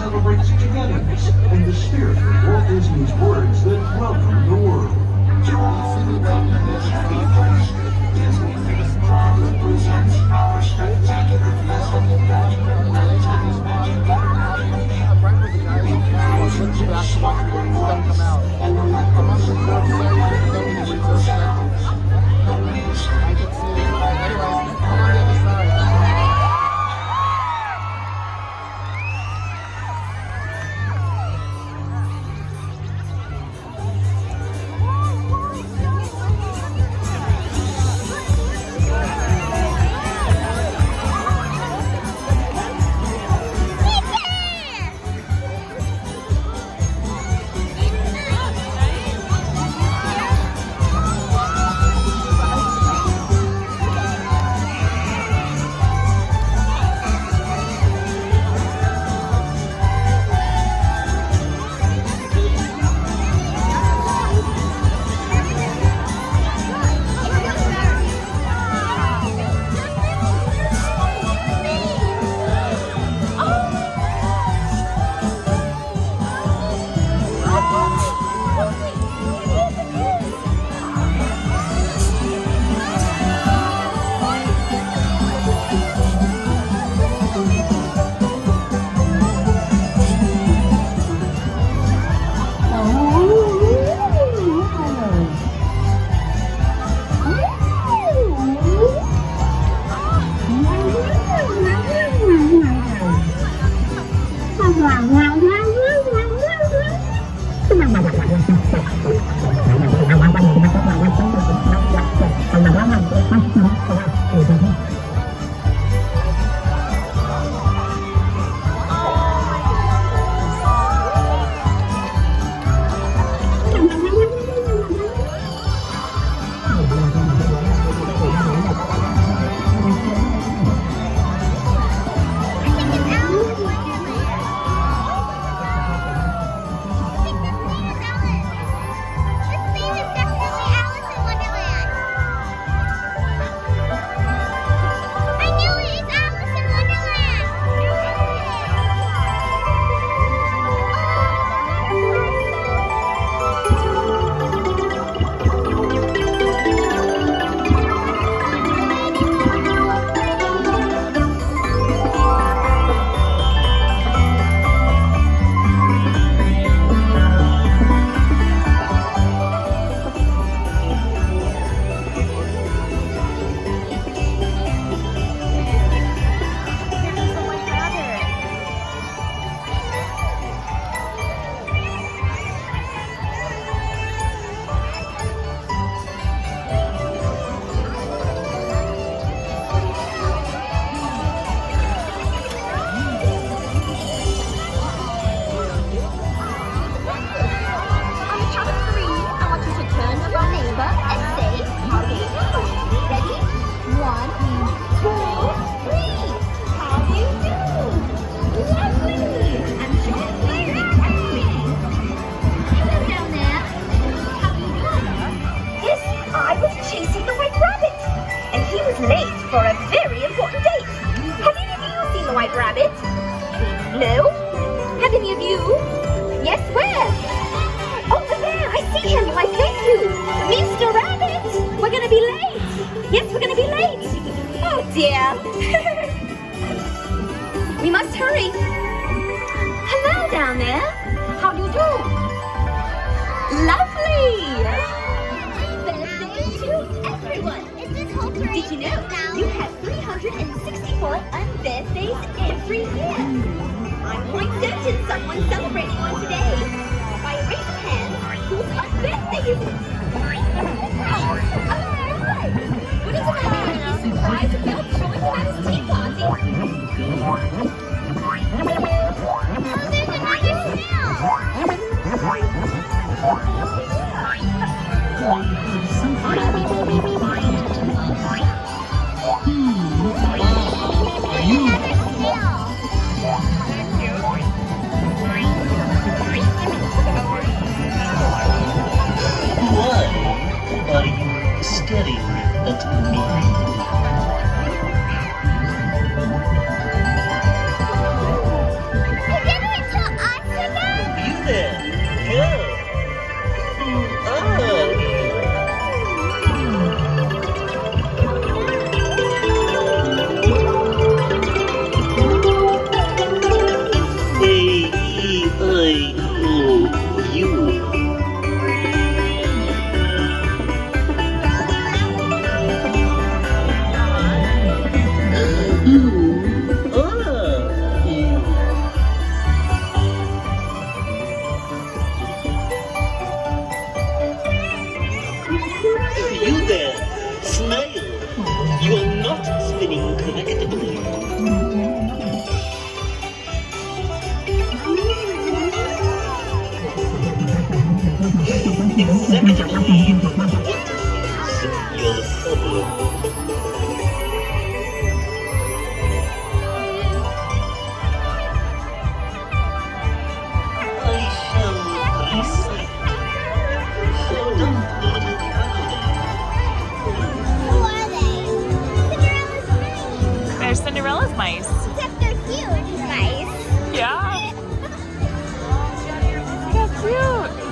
celebrates togetherness and the spirit of Walt Disney's words that welcome the world. To all who welcome this happy place, Disneyland proudly presents our spectacular festival that Times Magic with thousands of sparkling lights and the records of beautiful sounds. The music. I can see it. Anyways, come on the other side. No? Have any of you? Yes, where? Over there, I see him. Why, thank you. Mr. Rabbit, we're going to be late. Yes, we're going to be late. Oh, dear. We must hurry. Hello down there. How do you do? Lovely. Birthday to everyone. Did you know you have 364 unbirthdays every year? I'm quite certain someone's celebrating one today. By a raise of hands, whose unbirthday is it? Hello! What is the matter? He's surprised at Bill showing him at his tea party. Oh, there's another Why are you staring at me? You're getting it too they're Cinderella's mice. Except they're huge mice. Yeah. Look how cute.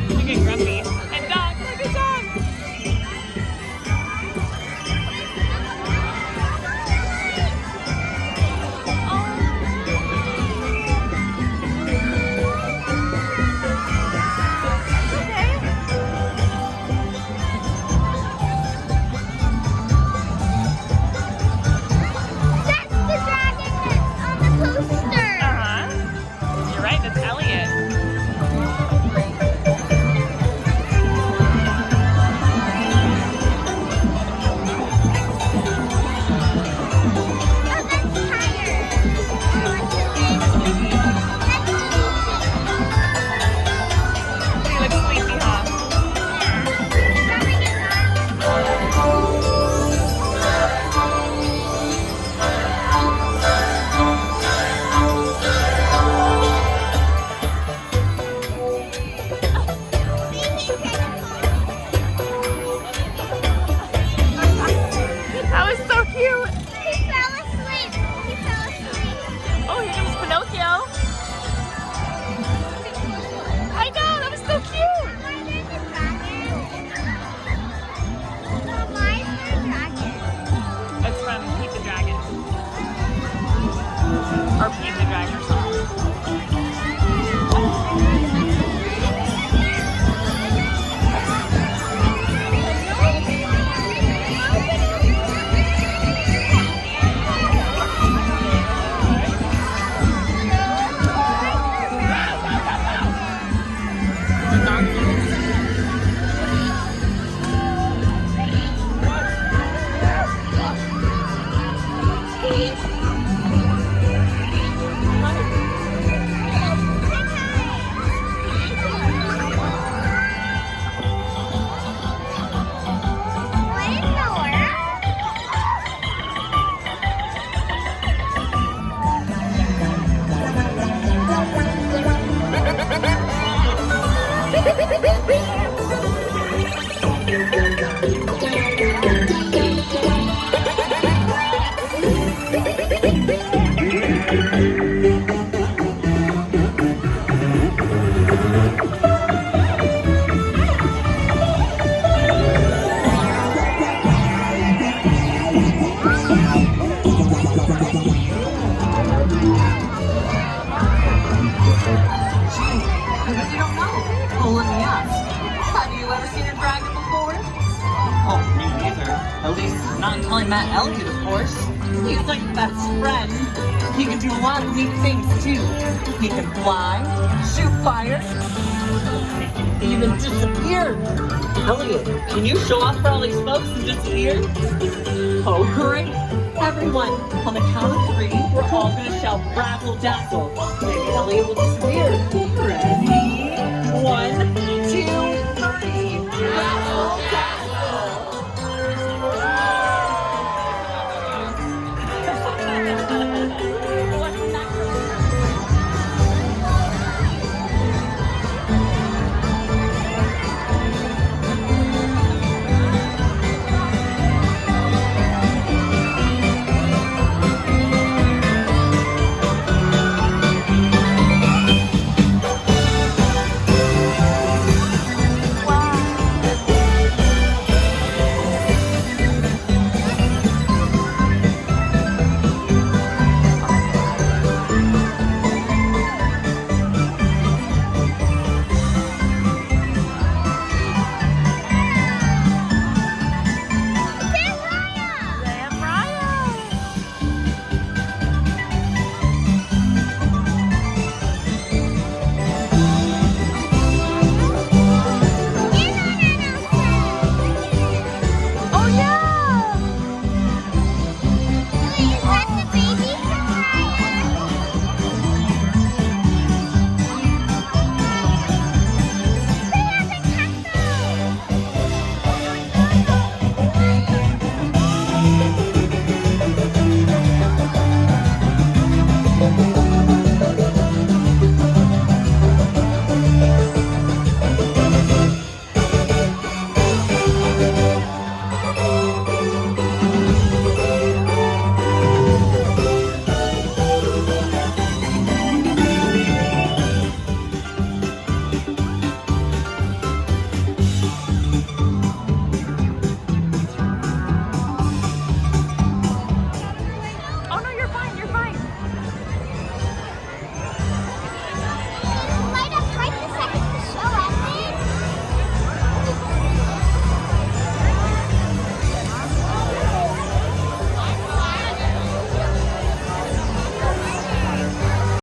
Look at Grumpy. And Dog, look at Dog. That's the dragon that's on the poster. Uh-huh. You're right, that's Elliot. Oh, that's Tiger. He looks sleepy, huh? That was so cute. He fell asleep. He fell asleep. Oh, here comes Pinocchio. I know, that was so cute. Why there's a dragon? Why is there a dragon? That's from Pete the Dragon. Or Pete the Dragon or something. What in the You don't know? Well, let me ask. Have you ever seen a dragon before? Oh, me neither. At least not until I met Elliot, of course. He's like best friend. He can do a lot of neat things too. He can fly, shoot fire, even disappear. Elliot, can you show off for all these folks who disappeared? Oh, great. Everyone, on the count of 3, we're all gonna shout razzle dazzle. Maybe Elliot will disappear.